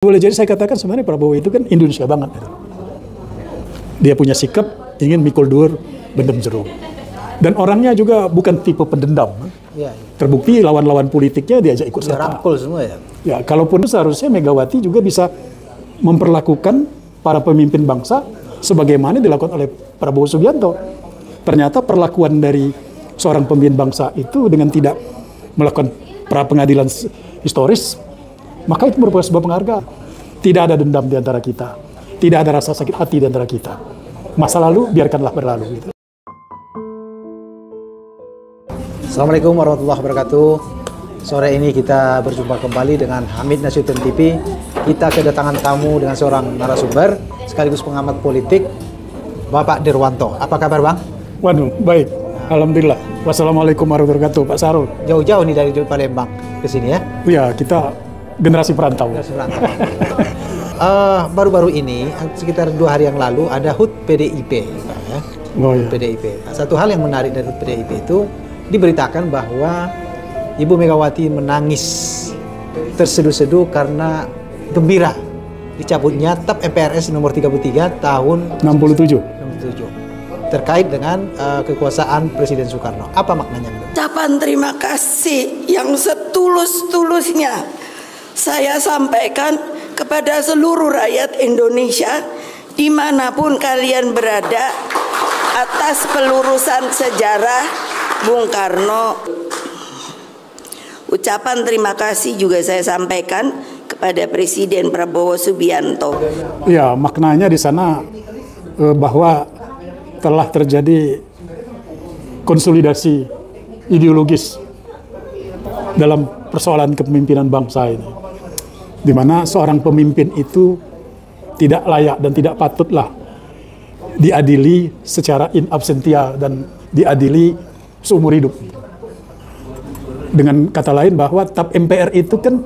Boleh jadi saya katakan sebenarnya Prabowo itu kan Indonesia banget. Dia punya sikap ingin mikul dur bendem jeruk. Dan orangnya juga bukan tipe pendendam. Ya, Terbukti lawan-lawan politiknya diajak ikut serta. rangkul semua ya. Ya, kalaupun seharusnya Megawati juga bisa memperlakukan para pemimpin bangsa sebagaimana dilakukan oleh Prabowo Subianto. Ternyata perlakuan dari seorang pemimpin bangsa itu dengan tidak melakukan pra pengadilan historis, maka itu merupakan sebuah penghargaan. Tidak ada dendam di antara kita. Tidak ada rasa sakit hati di antara kita. Masa lalu biarkanlah berlalu. Gitu. Assalamualaikum warahmatullahi wabarakatuh. Sore ini kita berjumpa kembali dengan Hamid Nasution TV. Kita kedatangan tamu dengan seorang narasumber sekaligus pengamat politik, Bapak Dirwanto. Apa kabar, Bang? Waduh, baik. Alhamdulillah. Wassalamualaikum warahmatullahi wabarakatuh, Pak Sarul. Jauh-jauh nih dari Palembang ke sini ya. Ya, kita generasi perantau. Baru-baru ini, sekitar 2 hari yang lalu, ada HUT PDIP. Ya. Oh, ya. PDIP. Satu hal yang menarik dari HUT PDIP itu, diberitakan bahwa Ibu Megawati menangis terseduh-seduh karena gembira dicabutnya TAP MPRS nomor 33 tahun 67. terkait dengan kekuasaan Presiden Soekarno. Apa maknanya? Ucapan terima kasih yang setulus-tulusnya saya sampaikan kepada seluruh rakyat Indonesia dimanapun kalian berada atas pelurusan sejarah Bung Karno. Ucapan terima kasih juga saya sampaikan kepada Presiden Prabowo Subianto. Ya, maknanya di sana bahwa telah terjadi konsolidasi ideologis dalam persoalan kepemimpinan bangsa ini, di mana seorang pemimpin itu tidak layak dan tidak patutlah diadili secara in absentia dan diadili seumur hidup. Dengan kata lain bahwa TAP MPR itu kan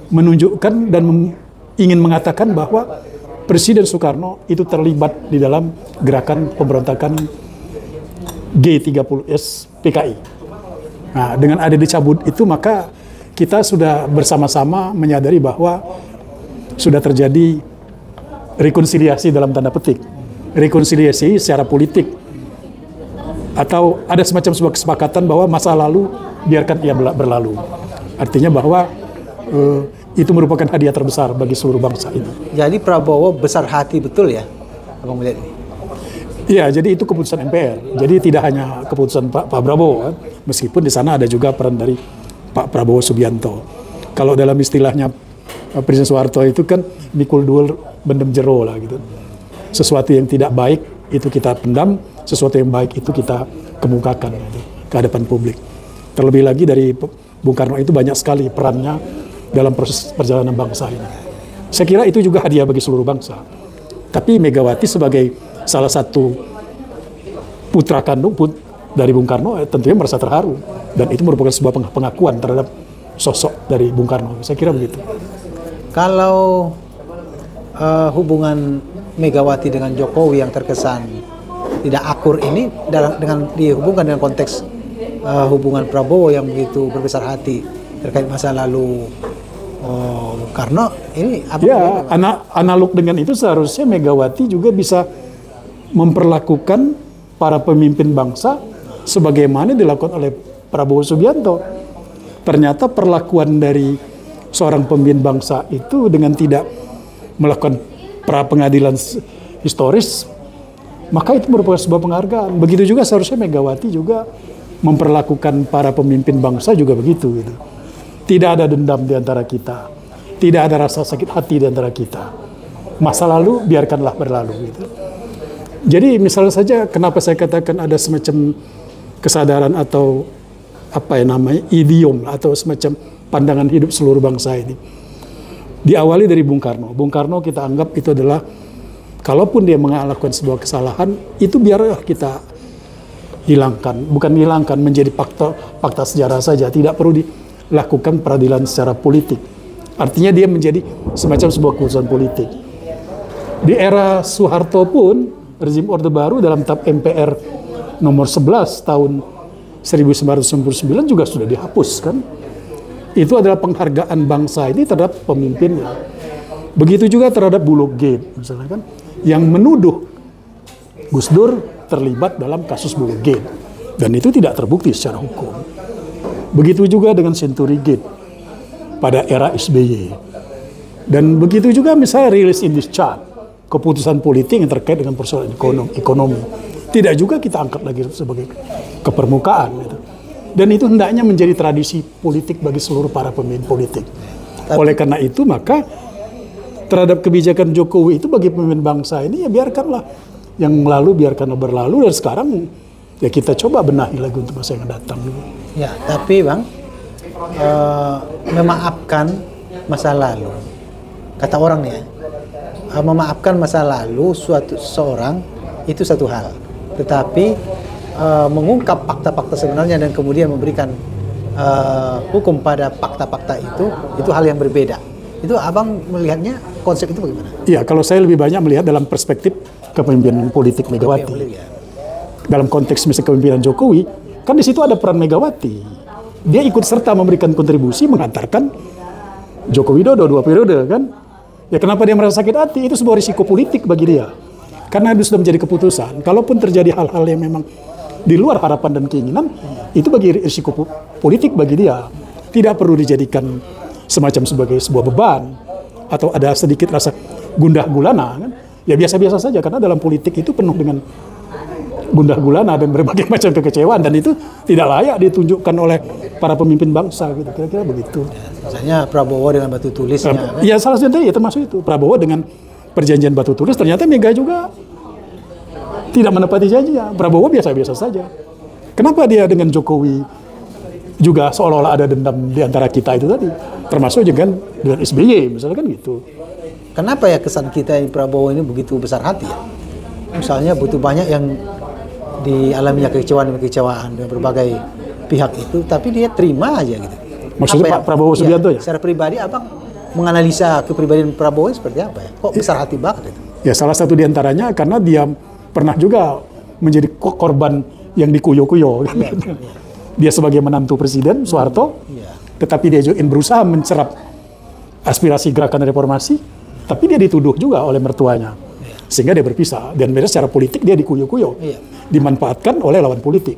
menunjukkan dan ingin mengatakan bahwa Presiden Soekarno itu terlibat di dalam gerakan pemberontakan G30S PKI. Nah, dengan ada dicabut itu maka kita sudah bersama-sama menyadari bahwa sudah terjadi rekonsiliasi dalam tanda petik. Rekonsiliasi secara politik. Atau ada semacam sebuah kesepakatan bahwa masa lalu biarkan ia berlalu. Artinya bahwa itu merupakan hadiah terbesar bagi seluruh bangsa ini. Jadi Prabowo besar hati betul ya, Abang melihat ini? Iya, jadi itu keputusan MPR. Jadi tidak hanya keputusan Pak Prabowo, kan? Meskipun di sana ada juga peran dari Pak Prabowo Subianto. Kalau dalam istilahnya Presiden Soeharto itu kan mikul dur bendem jero lah gitu. Sesuatu yang tidak baik itu kita pendam, sesuatu yang baik itu kita kemukakan gitu, ke hadapan publik. Terlebih lagi dari Bung Karno itu banyak sekali perannya dalam proses perjalanan bangsa ini. Saya kira itu juga hadiah bagi seluruh bangsa. Tapi Megawati sebagai salah satu putra kandung dari Bung Karno tentunya merasa terharu. Dan itu merupakan sebuah pengakuan terhadap sosok dari Bung Karno. Saya kira begitu. Kalau hubungan Megawati dengan Jokowi yang terkesan tidak akur ini dengan dihubungkan dengan konteks hubungan Prabowo yang begitu berbesar hati terkait masa lalu Karno ini apa? Ya, analog dengan itu seharusnya Megawati juga bisa memperlakukan para pemimpin bangsa sebagaimana dilakukan oleh Prabowo Subianto. Ternyata perlakuan dari seorang pemimpin bangsa itu dengan tidak melakukan pra pengadilan historis, maka itu merupakan sebuah penghargaan. Begitu juga seharusnya Megawati juga memperlakukan para pemimpin bangsa juga begitu. Gitu. Tidak ada dendam di antara kita. Tidak ada rasa sakit hati di antara kita. Masa lalu biarkanlah berlalu. Gitu. Jadi misalnya saja kenapa saya katakan ada semacam kesadaran atau apa ya namanya idiom atau semacam pandangan hidup seluruh bangsa ini. Diawali dari Bung Karno. Bung Karno kita anggap itu adalah kalaupun dia melakukan sebuah kesalahan itu biarlah kita hilangkan. Bukan hilangkan menjadi fakta sejarah saja. Tidak perlu dilakukan peradilan secara politik. Artinya dia menjadi semacam sebuah keputusan politik. Di era Soeharto pun rezim Orde Baru dalam TAP MPR nomor 11 tahun 1999 juga sudah dihapus kan. Itu adalah penghargaan bangsa ini terhadap pemimpinnya. Begitu juga terhadap Bulog Gate, misalnya kan, yang menuduh Gus Dur terlibat dalam kasus Bulog Gate, dan itu tidak terbukti secara hukum. Begitu juga dengan Century Gate pada era SBY, dan begitu juga misalnya release in discharge, keputusan politik yang terkait dengan persoalan ekonomi, tidak juga kita angkat lagi sebagai ke permukaan. Gitu. Dan itu hendaknya menjadi tradisi politik bagi seluruh para pemimpin politik. Oleh karena itu maka terhadap kebijakan Jokowi itu bagi pemimpin bangsa ini ya biarkanlah yang lalu biarkanlah berlalu, dan sekarang ya kita coba benahi lagi untuk masa yang datang. Ya, tapi Bang, memaafkan masa lalu, kata orang nih ya, memaafkan masa lalu seorang itu satu hal, tetapi mengungkap fakta-fakta sebenarnya dan kemudian memberikan hukum pada fakta-fakta itu hal yang berbeda. Itu Abang melihatnya konsep itu bagaimana? Iya, kalau saya lebih banyak melihat dalam perspektif kepemimpinan politik Megawati. Dalam konteks misalnya kepemimpinan Jokowi, kan di situ ada peran Megawati. Dia ikut serta memberikan kontribusi mengantarkan Joko Widodo 2 periode kan. Ya kenapa dia merasa sakit hati? Itu sebuah risiko politik bagi dia. Karena itu sudah menjadi keputusan. Kalaupun terjadi hal-hal yang memang di luar harapan dan keinginan, itu bagi risiko politik bagi dia. Tidak perlu dijadikan semacam sebagai sebuah beban atau ada sedikit rasa gundah gulana kan. Ya biasa-biasa saja, karena dalam politik itu penuh dengan gundah gulana dan berbagai macam kekecewaan, dan itu tidak layak ditunjukkan oleh para pemimpin bangsa gitu. Kira-kira begitu. Misalnya Prabowo dengan batu tulisnya kan? Ya salah satunya ya termasuk itu. Prabowo dengan perjanjian batu tulis, ternyata Mega juga tidak menepati janjinya. Prabowo biasa-biasa saja. Kenapa dia dengan Jokowi juga seolah-olah ada dendam di antara kita itu tadi? Termasuk juga dengan SBY misalnya kan gitu. Kenapa ya kesan kita Prabowo ini begitu besar hati ya? Misalnya butuh banyak yang dialaminya kekecewaan dengan berbagai pihak itu, tapi dia terima aja gitu. Maksudnya Pak Prabowo Subianto ya? Secara pribadi Abang menganalisa kepribadian Prabowo seperti apa ya? Kok besar hati banget itu? Ya salah satu diantaranya karena dia pernah juga menjadi korban yang dikuyo-kuyo. Iya. Dia sebagai menantu Presiden Soeharto, tetapi dia juga berusaha mencerap aspirasi gerakan reformasi, tapi dia dituduh juga oleh mertuanya. Sehingga dia berpisah, dan secara politik dia dikuyo-kuyo, dimanfaatkan oleh lawan politik.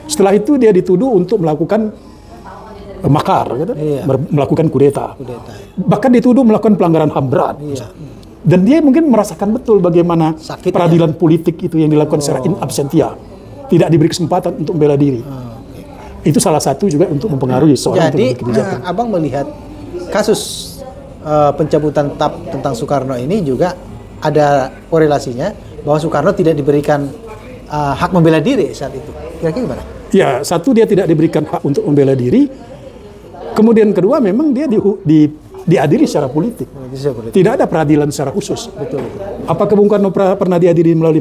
Setelah itu dia dituduh untuk melakukan makar, gitu? Melakukan kudeta. Bahkan dituduh melakukan pelanggaran HAM berat. Dan dia mungkin merasakan betul bagaimana peradilan politik itu yang dilakukan secara in absentia, tidak diberi kesempatan untuk membela diri. Itu salah satu juga untuk mempengaruhi seorang. Jadi Abang melihat kasus pencabutan TAP tentang Soekarno ini juga ada korelasinya bahwa Soekarno tidak diberikan hak membela diri saat itu. Kira-kira gimana? Ya, satu dia tidak diberikan hak untuk membela diri. Kemudian kedua memang dia diadili secara politik. Tidak ada peradilan secara khusus. Betul. Apakah Bung Karno pernah diadili melalui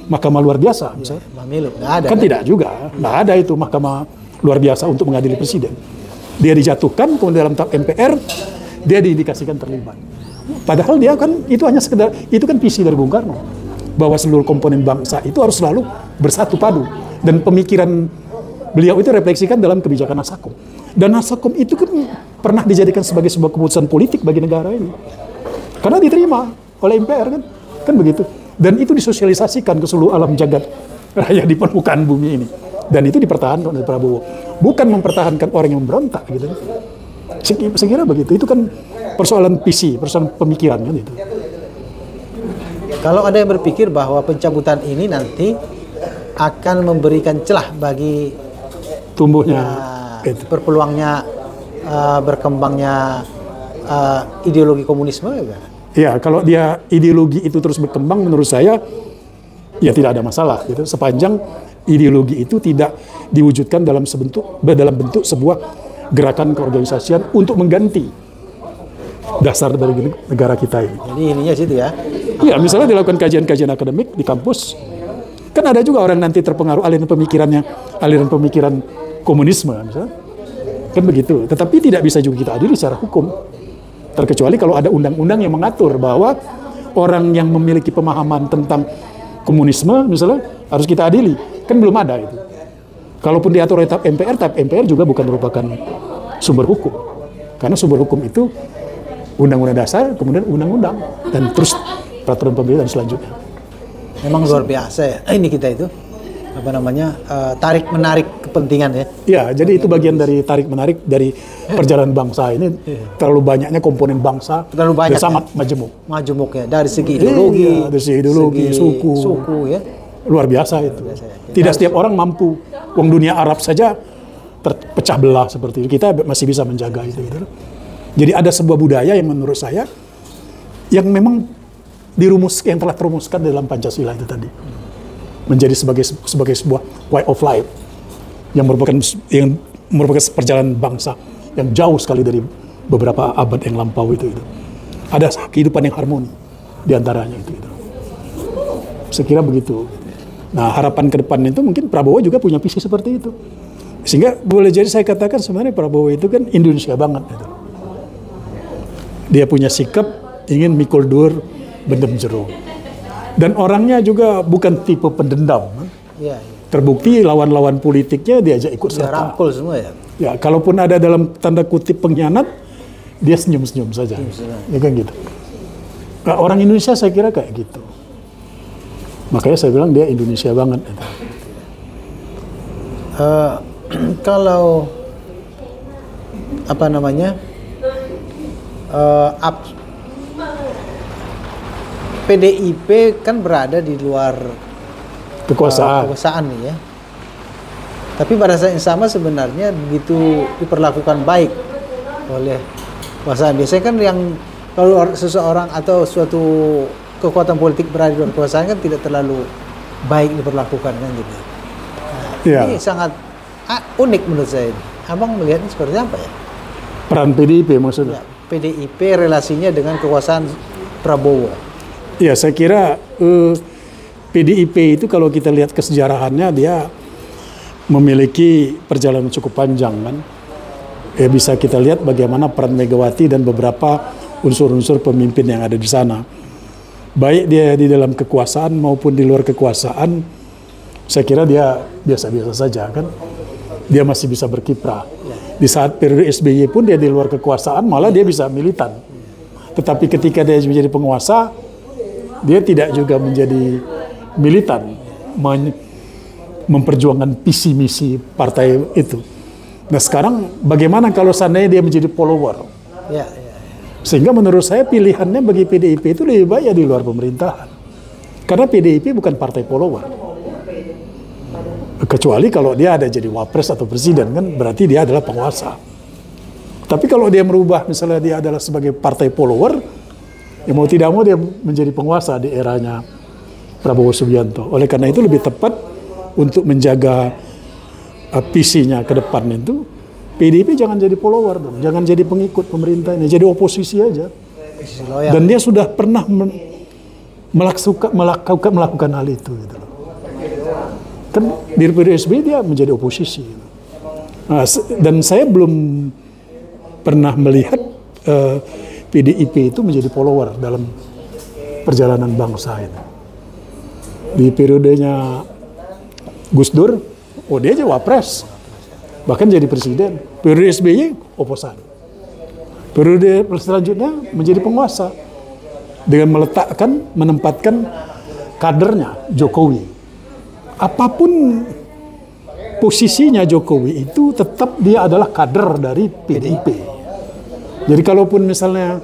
mahkamah luar biasa misalnya? Nggak ada. Kan tidak juga. Nggak ada itu mahkamah luar biasa untuk mengadili presiden. Dia dijatuhkan, kemudian dalam tahap MPR dia diindikasikan terlibat. Padahal dia kan itu hanya sekedar, itu kan visi dari Bung Karno, bahwa seluruh komponen bangsa itu harus selalu bersatu padu, dan pemikiran beliau itu refleksikan dalam kebijakan Nasakom. Dan Nasakom itu kan pernah dijadikan sebagai sebuah keputusan politik bagi negara ini, karena diterima oleh MPR kan begitu. Dan itu disosialisasikan ke seluruh alam jagat raya di permukaan bumi ini, dan itu dipertahankan oleh Prabowo, bukan mempertahankan orang yang memberontak gitu. Saya kira begitu. Itu kan persoalan visi, persoalan pemikiran kan itu. Kalau ada yang berpikir bahwa pencabutan ini nanti akan memberikan celah bagi tumbuhnya, berpeluangnya berkembangnya ideologi komunisme, ya? Ya, kalau dia ideologi itu terus berkembang, menurut saya ya tidak ada masalah gitu. Sepanjang ideologi itu tidak diwujudkan dalam bentuk sebuah gerakan keorganisasian untuk mengganti dasar dari negara kita ini. Jadi ininya situ ya. Iya, misalnya dilakukan kajian-kajian akademik di kampus, kan ada juga orang nanti terpengaruh aliran pemikiran komunisme misalnya. Kan begitu. Tetapi tidak bisa juga kita adili secara hukum. Terkecuali kalau ada undang-undang yang mengatur bahwa orang yang memiliki pemahaman tentang komunisme misalnya harus kita adili. Kan belum ada itu. Kalaupun diatur oleh TAP MPR juga bukan merupakan sumber hukum. Karena sumber hukum itu undang-undang dasar, kemudian undang-undang, dan terus peraturan pemerintah selanjutnya. Memang luar biasa ya. Ini kita itu apa namanya tarik menarik kepentingan ya. Ya, jadi itu bagian dari tarik menarik dari perjalanan bangsa ini. Terlalu banyaknya komponen bangsa, Terlalu banyak, dan sangat majemuk. Majemuk ya dari segi ideologi, Iya, dari segi ideologi, suku ya. Luar biasa itu. Biasa ya. Tidak setiap orang mampu. Wong dunia Arab saja terpecah belah seperti itu. Kita masih bisa menjaga itu. Gitu. Jadi ada sebuah budaya yang menurut saya yang memang yang telah terumuskan dalam Pancasila itu tadi. Menjadi sebagai sebuah way of life yang merupakan perjalanan bangsa yang jauh sekali dari beberapa abad yang lampau itu. Ada kehidupan yang harmoni di antaranya itu. Saya kira begitu. Nah, harapan ke depan itu mungkin Prabowo juga punya visi seperti itu. Sehingga boleh jadi saya katakan sebenarnya Prabowo itu kan Indonesia banget gitu. Dia punya sikap ingin mikul dur bendem jero. Dan orangnya juga bukan tipe pendendam. Ya, ya. Terbukti lawan-lawan politiknya diajak ikut Dia serta. rangkul semua ya. Ya, kalaupun ada dalam tanda kutip pengkhianat, dia senyum-senyum saja. Ya kan gitu. Nah, orang Indonesia saya kira kayak gitu. Makanya saya bilang dia Indonesia banget. Kalau apa namanya PDIP kan berada di luar kekuasaan nih ya. Tapi pada saat yang sama sebenarnya begitu diperlakukan baik oleh kekuasaan. Biasanya kan yang kalau seseorang atau suatu kekuatan politik berada di luar kekuasaan kan tidak terlalu baik diperlakukan kan gitu. Nah, ini sangat unik menurut saya. Abang melihatnya seperti apa ya? Peran PDIP maksudnya? Ya, PDIP relasinya dengan kekuasaan Prabowo. Ya, saya kira PDIP itu kalau kita lihat kesejarahannya dia memiliki perjalanan cukup panjang kan. Ya, bisa kita lihat bagaimana peran Megawati dan beberapa unsur-unsur pemimpin yang ada di sana. Baik dia di dalam kekuasaan maupun di luar kekuasaan, saya kira dia biasa-biasa saja kan. Dia masih bisa berkiprah. Di saat periode SBY pun dia di luar kekuasaan, malah dia bisa militan. Tetapi ketika dia menjadi penguasa, dia tidak juga menjadi militan, memperjuangkan visi misi partai itu. Nah sekarang bagaimana kalau seandainya dia menjadi follower? Ya. Sehingga menurut saya pilihannya bagi PDIP itu lebih baik di luar pemerintahan. Karena PDIP bukan partai follower. Kecuali kalau dia ada jadi wapres atau presiden, kan berarti dia adalah penguasa. Tapi kalau dia merubah, misalnya dia adalah sebagai partai follower, ya mau tidak mau dia menjadi penguasa di eranya Prabowo Subianto. Oleh karena itu lebih tepat untuk menjaga visinya ke depan itu, PDIP jangan jadi follower dong, jangan jadi pengikut pemerintah ini, jadi oposisi aja. Dan dia sudah pernah melakukan hal itu. Gitu. Kan di periode SBY dia menjadi oposisi. Nah, dan saya belum pernah melihat PDIP itu menjadi follower dalam perjalanan bangsa ini. Di periodenya Gus Dur, dia aja wapres, bahkan jadi presiden. Periode SBY oposan. Periode selanjutnya menjadi penguasa dengan menempatkan kadernya Jokowi. Apapun posisinya Jokowi itu tetap dia adalah kader dari PDIP. Jadi kalaupun misalnya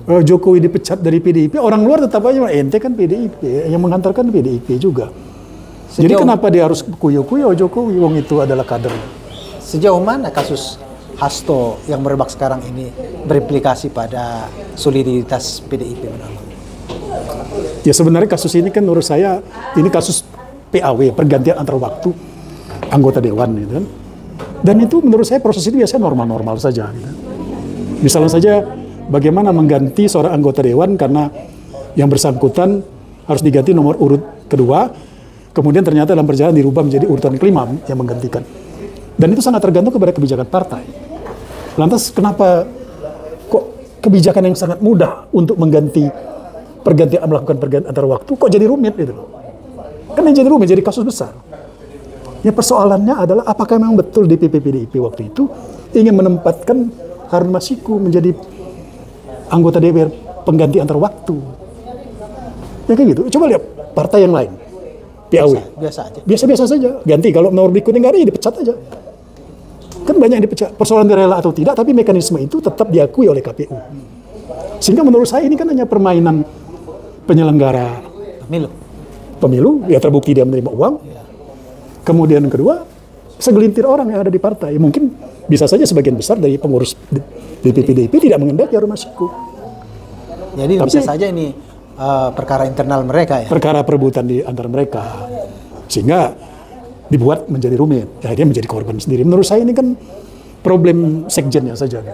Jokowi dipecat dari PDIP, orang luar tetap aja ente kan PDIP, yang menghantarkan PDIP juga. Jadi kenapa dia harus kuyo-kuyo Jokowi, wong itu adalah kader. Sejauh mana kasus Hasto yang merebak sekarang ini berimplikasi pada soliditas PDIP menurut? Ya sebenarnya kasus ini kan menurut saya ini kasus PAW, pergantian antar waktu anggota dewan gitu kan. Dan itu menurut saya proses itu biasanya normal-normal saja gitu. Misalnya saja bagaimana mengganti seorang anggota dewan karena yang bersangkutan harus diganti nomor urut kedua, kemudian ternyata dalam perjalanan dirubah menjadi urutan kelima yang menggantikan. Dan itu sangat tergantung kepada kebijakan partai. Lantas kenapa kok kebijakan yang sangat mudah untuk melakukan pergantian antar waktu kok jadi rumit gitu? Kan yang jadi rumit, jadi kasus besar. Ya persoalannya adalah apakah memang betul DPP PDIP waktu itu ingin menempatkan Harun Masiku menjadi anggota DPR pengganti antar waktu. Ya kayak gitu. Coba lihat partai yang lain. PAW. Biasa aja. Biasa-biasa saja. Ganti kalau nomor berikutnya nggak ada ya dipecat aja. Kan banyak yang dipecat. Persoalan rela atau tidak, tapi mekanisme itu tetap diakui oleh KPU. Sehingga menurut saya ini kan hanya permainan penyelenggara pemilu, ya terbukti dia menerima uang. Kemudian yang kedua, segelintir orang yang ada di partai. Mungkin bisa saja sebagian besar dari pengurus DPP tidak mengendaki Harun Masiku. Jadi bisa saja ini perkara internal mereka ya? Perkara perebutan di antara mereka. Sehingga dibuat menjadi rumit. Ya, dia menjadi korban sendiri. Menurut saya ini kan problem sekjennya saja.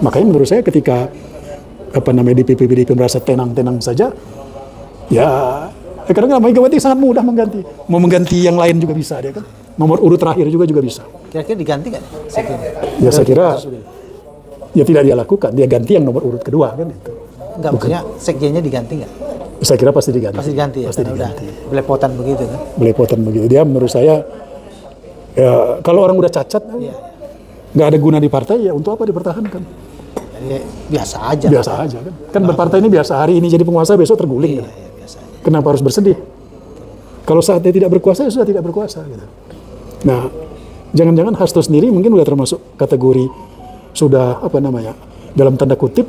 Makanya menurut saya ketika DPP merasa tenang-tenang saja, ya karena Megawati sangat mudah mengganti. Mau mengganti yang lain juga bisa dia kan. Nomor urut terakhir juga bisa. Kira-kira diganti nggak? Ya saya kira ya tidak dia lakukan. Dia ganti yang nomor urut kedua kan itu. Enggak, maksudnya sekjennya diganti nggak? Saya kira pasti diganti. Pasti diganti ya? Pasti diganti. Udah belepotan begitu kan? Belepotan begitu. Dia menurut saya, ya kalau orang udah cacat, nggak ada guna di partai, ya untuk apa dipertahankan? Jadi biasa aja. Biasa aja kan. Kan berpartai ini biasa, hari ini jadi penguasa, besok terguling. Iya, biasa aja. Kenapa harus bersedih? Kalau saatnya tidak berkuasa, ya sudah tidak berkuasa. Gitu. Nah, jangan-jangan Hasto sendiri mungkin udah termasuk kategori sudah dalam tanda kutip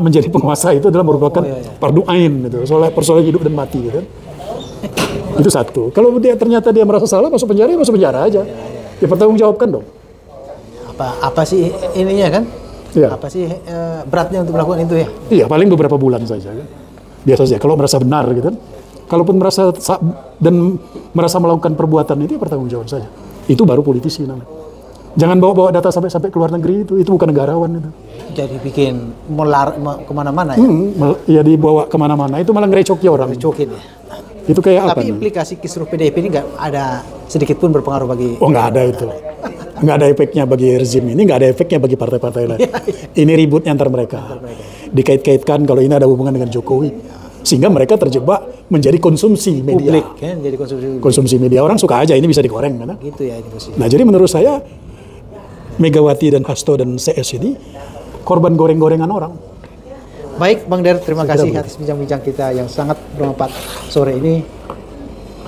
menjadi penguasa itu adalah merupakan fardu ain gitu. Soalnya persoalan hidup dan mati gitu. Itu satu. Kalau dia ternyata dia merasa salah masuk penjara aja. Ya pertanggungjawabkan dong. Apa sih ininya kan? Ya. Apa sih beratnya untuk melakukan itu ya? Iya, paling beberapa bulan saja kan. Biasa saja kalau merasa benar gitu kan. Kalaupun merasa melakukan perbuatan itu ya pertanggungjawab saja. Itu baru politisi namanya. Jangan bawa data sampai ke luar negeri itu bukan negarawan itu. Jadi bikin kemana-mana ya? Ya dibawa kemana-mana itu malah ngerecoki orang. Ngerecokin ya. Itu kayak apa? Tapi implikasi kisruh PDIP ini nggak ada sedikit pun berpengaruh bagi. Oh nggak ada itu. Nggak ada efeknya bagi rezim ini, nggak ada efeknya bagi partai-partai lain. Ini ributnya antar mereka. Dikait-kaitkan kalau ini ada hubungan dengan Jokowi. Sehingga mereka terjebak menjadi konsumsi media. Publik kan, jadi konsumsi media. Orang suka aja ini bisa digoreng kan? Gitu ya. Nah jadi menurut saya Megawati dan Hasto dan CS ini korban goreng-gorengan orang. Baik Bang Der, terima kasih atas bincang-bincang kita yang sangat bermanfaat sore ini.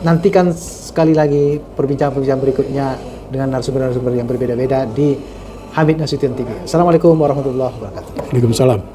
Nantikan sekali lagi perbincangan-perbincangan berikutnya dengan narasumber-narasumber yang berbeda-beda di Hamid Nasution TV. Assalamualaikum warahmatullahi wabarakatuh. Waalaikumsalam.